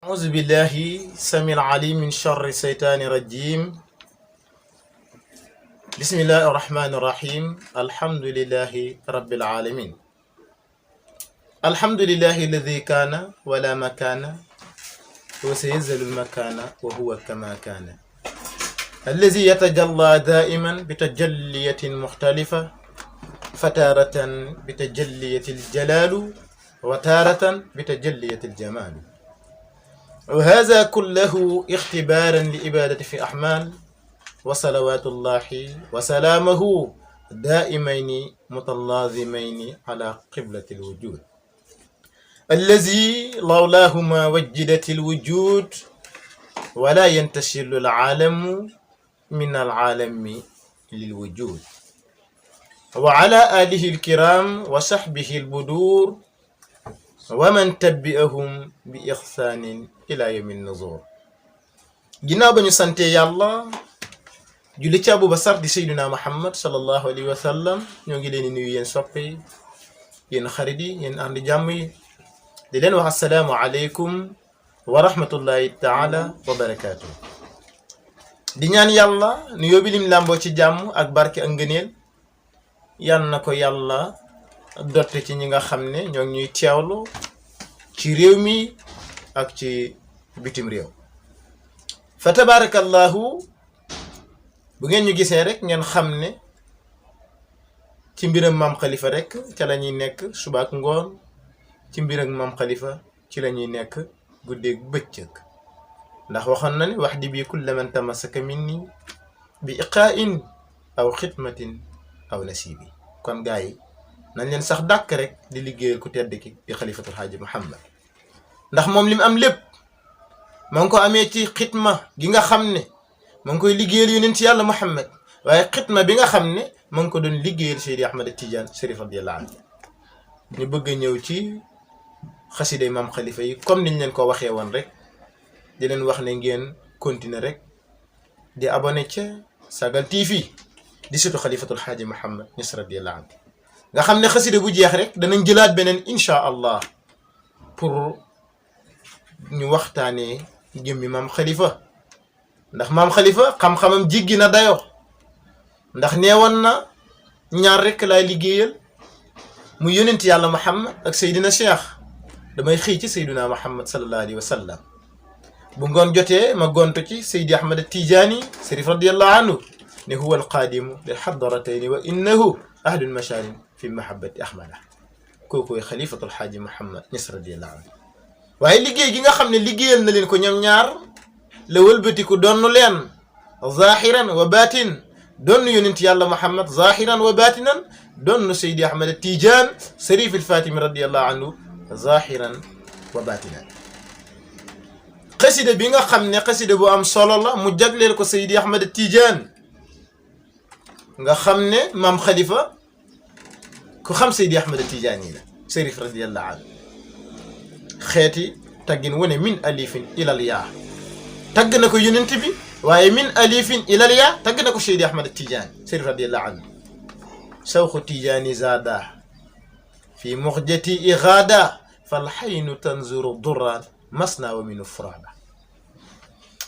أعوذ بالله السميع العليم من شر الشيطان الرجيم. بسم الله الرحمن الرحيم. الحمد لله رب العالمين. الحمد لله الذي كان ولا مكان وسينزل المكان وهو كما كان، الذي يتجلى دائما بتجلية مختلفة، فتارة بتجلية الجلال وتارة بتجلية الجمال، وهذا كله اختبارا لإبادة في أحمال، وصلوات الله وسلامه دائمين متلازمين على قبلة الوجود، الذي لولاه ما وجدت الوجود ولا ينتشر العالم من العالم للوجود، وعلى آله الكرام وصحبه البدور ومن تبعهم بإحسان ila yawmin nuzur. ginnaaw ba ñu sante yàlla julli ci Abubakar di Seydina Muhammad sallallahu alayhi wa sallam, ñoo ngi leen di nuyu yéen soppe yi, yéen xarit yi, yéen ànd jàmm yi, di leen wax assalaamu aleykum wa rahmatullahi taala wa barakaatu. di ñaan yàlla nu yóbbi lim làmboo ci jàmm ak barke ak ngëneel, yal na ko yàlla dotte ci ñi nga xam ne ñoo ngi ñuy teewlu ci réew mi ak ci bitim réew. fa tabarakallahu, bu ngeen ñu gisee rek ngeen xam ne ci mbiram maam Khalifa rek ca la ñuy nekk suba ak ngoon, ci mbiram maam Khalifa ci la ñuy nekk guddeeg bëccëg, ndax waxoon na ne wax di bi kulla man tamassaka minni bi iqaa'in aw xidmatin aw nasibi. kon gaa yi nañ leen sax dàkk rek di liggéeyal ku tedd ki di xalifatul xaaji Muhammad, ndax moom li mu am lépp ma ngi ko amee ci xitma gi nga xam ne ma ngi koy liggéeyal yonent yàlla Muhammad, waaye xitma bi nga xam ne ma ngi ko doon liggéeyal Seydi Ahmad Tidiane Chérif radiyallahu anhu. ñu bëgg a ñëw ci xasiday maam Khalifa yi comme niñ leen ko waxee woon rek, di leen wax ne ngeen continuer rek di abonné ca Sagal TV di sutu xalifatul xaaji Muhammad Niass radiyallahu anhu, nga xam ne xasida bu jeex rek danañ jëlaat beneen incha allah pour ñu waxtaanee jëmmi maam Khalifa, ndax maam Khalifa xam-xamam jiggi na dayo, ndax neewoon na ñaar rek laay liggéeyal mu yonent yàlla Muhammad ak Seydina Cheikh. damay xëy ci Seydina Muhammad sallallahu alayhi wa sallam, bu ngoon jotee ma gontu ci Seydi Ahmad Tijaani Chérif radiyallahu anhu ne huwa alqaadimu lil xadaratayni wa innahu ahlul masharin fi mahabbati ahmada. kookoy xalifatul xaaji Muhammad Niass radiyallahu anhu. waaye liggéey gi nga xam ne liggéeyal na leen ko ñoom ñaar la wëlbatiku donnu leen zahiran wa batin, donnu yonent yàlla Muhammad zahiran wa batinan, donnu Seydi Ahmad Tidiane Chérif al Fatimi radiyallahu anhu zahiran wa batinan. xasida bi nga xam ne xasida bu am solo la mu jagleel ko Seydi Ahmad Tidiane, nga xam ne maam Khalifa ku xam Seydi Ahmad Tidiane yi la Chérif radiyallahu anhu. xeeti taggin wane min alifin ilal yaa tagg na ko yonent bi, waaye min alifin ilal yaa tagg na ko Seydi Ahmad Tidiane Chérif radiyallahu anhu. sawxu Tidiane zaada fi muxjati igaada fal xaynu tanzuru durran masna wa minu furada.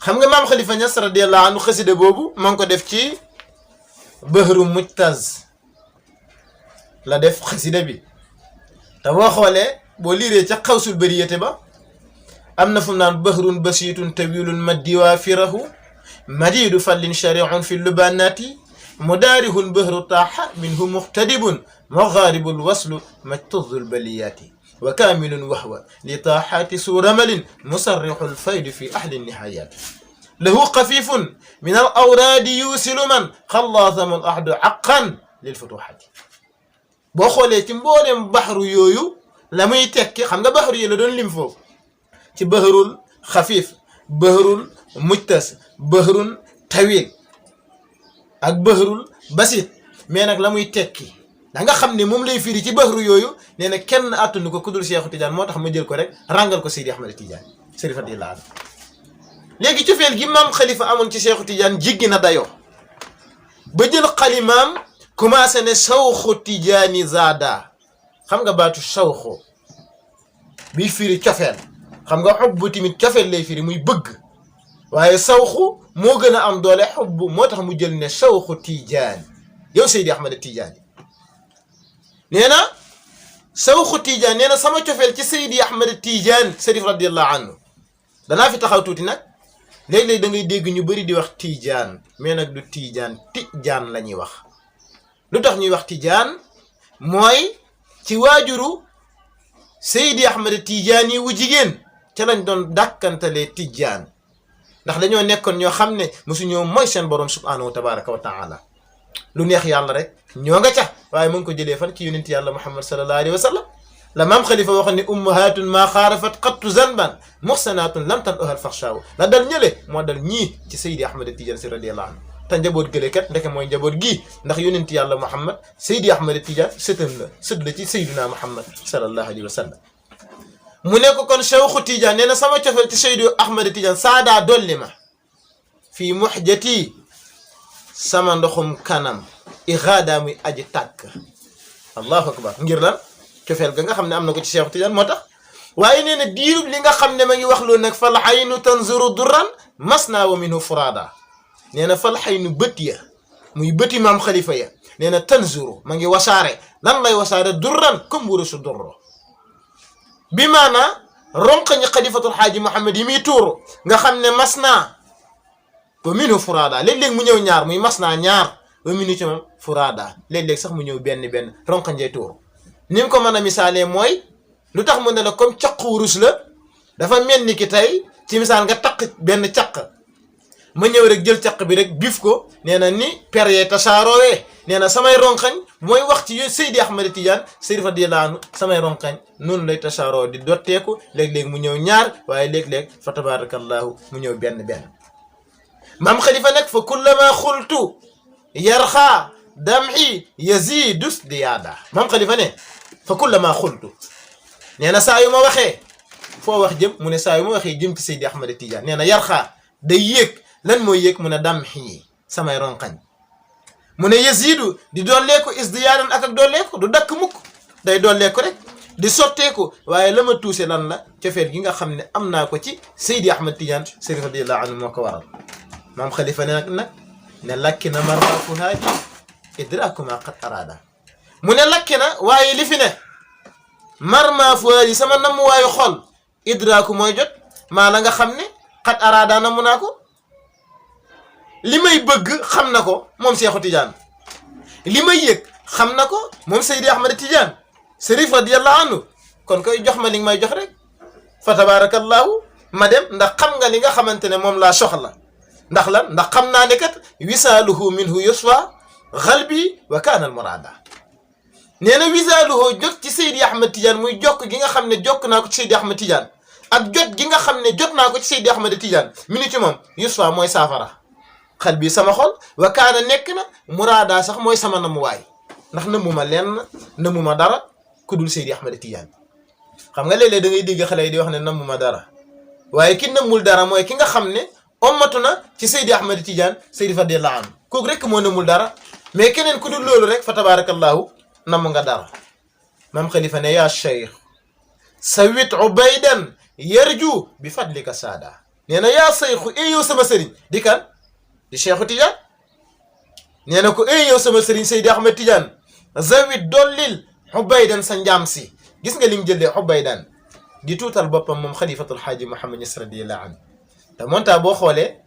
xam nga maam Khalifa Niass radiyallahu anhu xasida boobu maa ngi ko def ci bahru mujtaz la def xasida bi, te boo xoolee boo liiree ca xawsul bariyate ba am na fu mu naan bahrun basiitun tawilun maddi waafirahu madidu fallin shariun fi lubanati mudaarihun bahru taaxa minhu muxtadibun mugaaribul waslu majtuzul baliyati wa kaamilun wahwa li taaxaati suuramalin musarrixul faydu fi ahli nihayat lahu xafifun min al awraadi yuusilu man xallaasamul ahdu aqan lil futuxati. boo xoolee ci mbooleem baxru yooyu la muy tekki, xam nga baxru yi la doon lim foofu ci bahrul xafif, bahrul mujtas, bahrul tawil ak bahrul basit, mais nag la muy tekki da nga xam ne moom lay firi ci baxru yooyu nee na kenn attunu ko ku dul Cheikhu Tidiane, moo tax ma jël ko rek rangal ko Seydi Ahmad Tidiane Chérif radiyallahu anhu. léegi cofeel gi maam Khalifa amoon ci Cheikhu Tidiane jiggi na dayoo ba jël xalimaam commencé ne sawxu Tidiane zaada. xam nga baatu sawxu bi firi cofeel xam nga xubbu tamit cofeel lay firi muy bëgg waaye sawxu moo gën a am doole xubbu moo tax mu jël ne sawxu Tijaan yow Seydi Ahmad Tijaan nee na sawxu Tijaan nee na sama cofeel ci Seydi Ahmad Tijaan Sërif radiyallahu anhu danaa fi taxaw tuuti nag léeg-léeg da ngay dégg ñu bëri di wax Tijaan mais nag du Tijaan Tijaan la ñuy wax lu tax ñuy wax Tijaan mooy ci waajuru Seydi Ahmad Tijaan yi wu jigéen ca lañ doon dàkkantalee Tijaan ndax dañoo nekkoon ñoo xam ne mosuñoo mooy seen borom subhanahu wa tabaraka wa taala lu neex yàlla rek ñoo nga ca waaye mu ngi ko jëlee fan ci yonent yàlla Muhammad sallallahu alayhi wa sallam la maam Khalifa waxoon ne ummahatun maa xaarafat qattu zanban muxsanatun lam tan ohal faxshaaw la dal ñële moo dal ñii ci Seydi Ahmad Tijaan si radiyallahu anhu te njaboot gële kat ndeke mooy njaboot gii ndax yonent yàlla Muhammad Seydi Ahmad Tijaan sëtam la sët la ci Seydina Muhammad sallallahu alayhi wa sallam mu ne ko kon Sawxu Tijaan nee na sama cofeel ci Seydi Ahmad Tijaan saadaa dolli ma fii muxjati sama ndoxum kanam ixaadaa muy aji tàkk allahu akbar ngir lan cofeel ga nga xam ne am na ko ci Sawxu Tijaan moo tax waaye nee na diirub li nga xam ne ma ngi wax loolu nag fal aynu tanzuru durran masna wa minhu furada nee na fal aynu bët ya muy bëti maam Khalifa ya nee na tanzuru ma ngi wasaare lan lay wasaare durran comme wurusu durro bi maana ronqañi xalifatul xaaji Muhammad yi muy tuuru nga xam ne masna wa minhu furada léeg-léeg mu ñëw ñaar muy masna ñaar wa minhu ci moom furada léeg-léeg sax mu ñëw benn ronqañee tuuru ni mu ko mën a misaalee mooy lu tax mu ne la comme caq wurus la dafa mel ni ki tey ci misaal nga taq benn caq ma ñëw rek jël caq bi rek bif ko nee na ni per yee tasaaroowee nee na samay ronqañ mooy wax ci Seydi Ahmad Tijaan Sërif radiyallahu anhu samay ronqañ noonu lay tasaaroo di dotteeku léeg-léeg mu ñëw ñaar waaye léeg-léeg fa tabarakallahu mu ñëw benn maam Khalifa nag fa kullama xultu yarxaa dam'i yazidu diyaada maam Khalifa ne fa kullama xultu nee na saa yu ma waxee foo wax jëm mu ne saa yu ma waxee jëm ci Seydi Ahmad Tijaan nee na yarxaa day yéeg lan mooy yéeg mu ne dam'i samay ronqañ mu ne yazidu di dolleeku isdiyaadan ak dolleeku du dakk mukk day dolleeku rek di sotteeku waaye la ma tuuse lan la cofeet gi nga xam ne am naa ko ci Seydi Ahmad Tijaan Sërif radiyallahu anhu moo ko waral maam Khalifa ne nag ne lakki na marmaafu haaji idraaku ma qad araada mu ne lakki na waaye li fi ne marmaafu haaji sama namuwaayu xol idraaku mooy jot maa la nga xam ne qad araada namu naa ko li may bëgg xam na ko moom Seexu Tijaan li may yëg xam na ko moom Seydi Ahmad Tijaan Sërif radiyallahu anhu kon koy jox ma li nga may jox rek fa tabarakallahu ma dem ndax xam nga li nga xamante ne moom laa soxla ndax lan ndax xam naa ne kat wisaaluhu minhu yusfa xalbi wa kaana al murada nee na wisaaluhu jot ci Seydi Ahmad Tijaan muy jokk gi nga xam ne jokk naa ko ci Seydi Ahmad Tijaan ak jot gi nga xam ne jot naa ko ci Seydi Ahmad Tijaan mi ni ci moom yusfa mooy saafara xal bi sama xol wa kaana nekk na muraada sax mooy sama namuwaay ndax namuma lenn namuma dara ku dul Seydi Ahmad Tijaan xam nga léeg-léeg da ngay dégg xale yi di wax ne namuma dara waaye ki namul dara mooy ki nga xam ne ommatu na ci Seydi Ahmad Tijaan Seydi radiyallahu anhu kooku rek moo namul dara mais keneen ku dul loolu rek fa tabarakallahu namu nga dara maam Khalifa ne yaa cheikh sawit ubaydan yarju bi fadlika saada nee na yaa cheikhu yow sama sëriñ di kan di Seexu Tijaan nee na ko yow sama sëriñ Seydi Ahmad Tijaan zawit dollil xubaydan sa njaam si gis nga lim jëlee xubaydan di tuutal boppam moom xalifatul xaaji Muhammad Ñas radiyallahu anhu te monta boo xoolee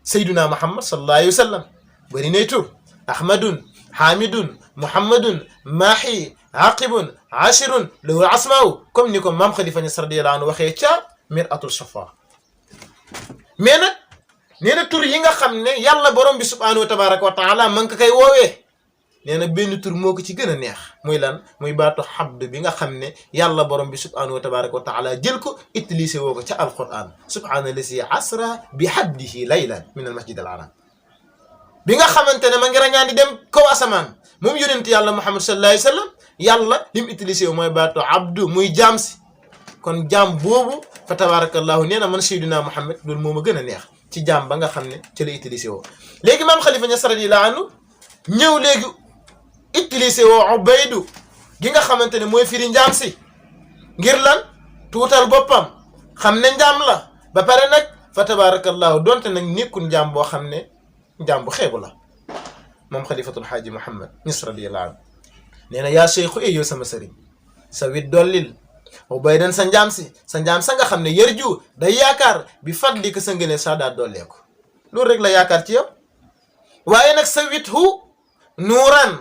Seyduna Muhammad sallallahu alayhi wa sallam bëri nay tur ahmadun hamidun muhammadun maahi aqibun ashirun lahu asmaaw comme ni ko maam Khalifa Ñas radiyallahu anhu waxee ca miratul safa mais nag nee na tur yi nga xam ne yàlla borom bi subhanahu wa tabaraka wa taala man ka koy woowee nee na benn tur moo ko ci gën a neex muy lan muy baatu xabd bi nga xam ne yàlla borom bi subhanahu wa tabaraka wa taala jël ko utilisé woo ko ca alquran subhana lasi asra bi habdihi laylan min al masjid al haram bi nga xamante ne ma ngi rañaan di dem kaw asamaan moom yonent yàlla Muhammad sallallahu alayhi wa sallam yàlla li mu utilisé woo mooy baatu abdu muy jaam si kon jaam boobu fa tabarakallahu nee na man Seydina Muhammad loolu moo ma gën a neex ci jaam ba nga xam ne ci la utilisé woo léegi maam Khalifa Ñas radiyallahu anhu ñëw léegi utilisé woo ubaydu gi nga xamante ne mooy firi njaam si ngir lan tuutal boppam xam ne njaam la ba pare nag fa tabarakallahu donte nag nekkul njaam boo xam ne njaam bu xeebu la moom xalifatul xaaji Muhammad Ñas radiyallahu anhu nee na yaa cheikhu yow sama sëriñ sa wit dollil bay dan sa njaam sa nga xam ne yarju day yaakaar bi fadli ko sa ngëneel saa daa dolleeku loolu rek la yaakaar ci yow waaye nag sa wit hu nuuran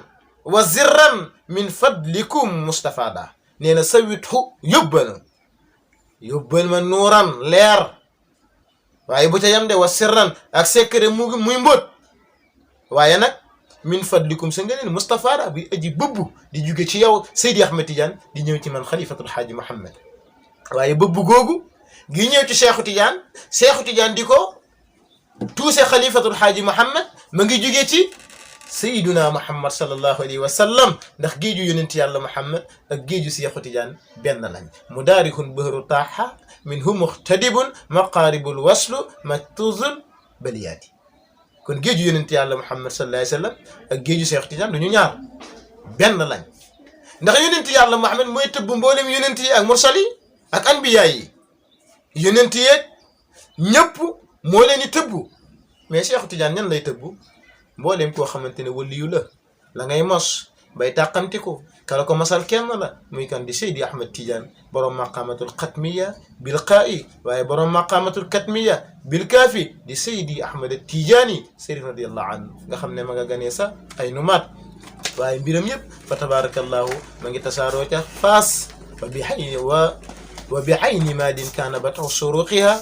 wa zirran min fadlikum mustafada nee na sa wit hu yóbbal ma nuuran leer waaye bu ca yam de wa sirran ak secret muy mbóot waaye nag min fadlikum sa ngëneel mustafada bi aji bëbbu di jóge ci yow Seydi Ahmed Tidiane di ñëw ci man xalifatul xaaji Muhammad waaye bëbbu googu gi ñëw ci Cheikhu Tidiane di ko tuuse xalifatul xaaji Muhammad ma ngi jóge ci Seydina Muhammad sallallahu alayhi wa sallam ndax géeju yonent yàlla Muhammad ak géeju Cheikhu Tidiane benn lañ mudaarikun bahru taaha minhu muxtadibun maqaaribul waslu maktuzul baliyaati kon géeju yonent yàlla Muhammad sallallahu alayhi wa sallam ak géeju Cheikh Tidiane du ñu ñaar benn lañ ndax yonent yàlla Muhammad mooy tëbb mboolem yonent yi ak mursal yi ak anbiya yi yonent yeeg ñëpp moo leen di tëbb mais Cheikh Tidiane ñan lay tëbb mboolem koo xamante ne waliyu la ngay mos bay tàqamti ko kala ko masal kenn la muy kan di Seydi Ahmed Tidiane borom maqamatul xatmiya bil qaa'i waaye borom maqamatul katmiya bil kaafi di Seydi Ahmed Tidiane Sëriñ radiyallahu anhu nga xam ne ma nga ganee sax ay numaat waaye mbiram yëpp fa tabarakallahu ma ngi tasaaroo ca Faas wa bi ayni maadin kaana batu suruqiha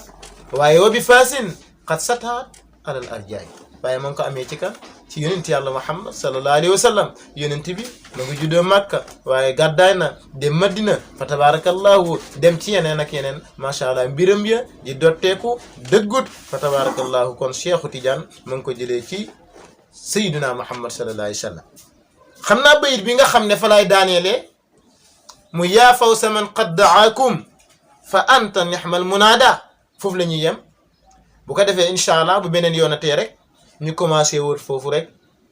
waaye wa bi faasin qad sataat alal arjaay waaye ma ngi ko amee ci kan ci yonent yàlla Muhammad sallallahu alayhi wa sallam yonent bi ma ngi juddoo Makka waaye gàddaay na dem Madina fa tabarakallahu dem ci yeneen ak yeneen macha allah mbiram ya di dotteeku dëggut fa tabarakallahu kon Cheikhu Tidiane ma ngi ko jëlee ci Seydina Muhammad sallallahu alayhi wa sallam xam naa bayit bi nga xam ne fa laay daaneelee mu yaa fawsa man qad daakum fa anta nixmal munaada foofu la ñuy yem bu ko defee incha allah bu beneen yoonatee rek ñu commencé wër foofu rek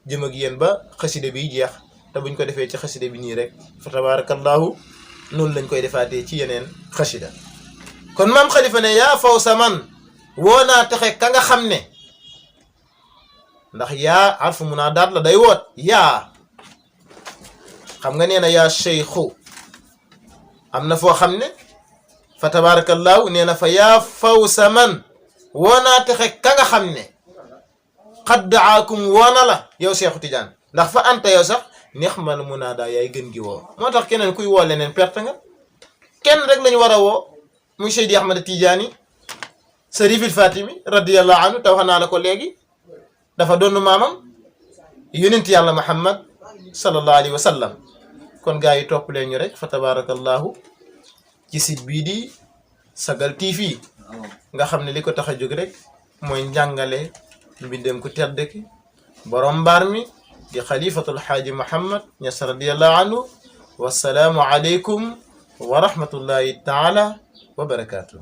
jëm ak yéen ba xasida bi jeex te buñ ko defee ci xasida bi nii rek fa tabarakallahu noonu lañ koy defaatee ci yeneen xasida kon maam xalifa ne yaa fawsa man woo naa taxe ka nga xam ne ndax yaa arfu munaadaat la day woot yaa xam nga nee na yaa cheikhu am na foo xam ne fa tabarakallahu nee na fa yaa fawsa man woo naa taxe ka nga xam ne xad daakum woona la yow Cheikhu Tidiane ndax fa anta yow sax nixmal munaada yaay gën gi woo moo tax keneen kuy woo leneen perte nga kenn rek lañu war a woo muy Seydi Ahmed Tidiane Sarifil Fatimi radiyallahu anhu te wax naa la ko léegi dafa doon maamam yonent yàlla Muhammad sallallahu alayhi wa sallam kon gaa yi topp leen ñu rek fa tabarakallahu ci site bii di Sagal TV nga xam ne li ko tax a jóg rek mooy njàngale mbindem ku tedd ki borom mbaar mi di xalifatul xaaji Muhammad Ñas radiyallahu anhu wassalaamu aleykum wa rahmatullahi taala wa barakaatuh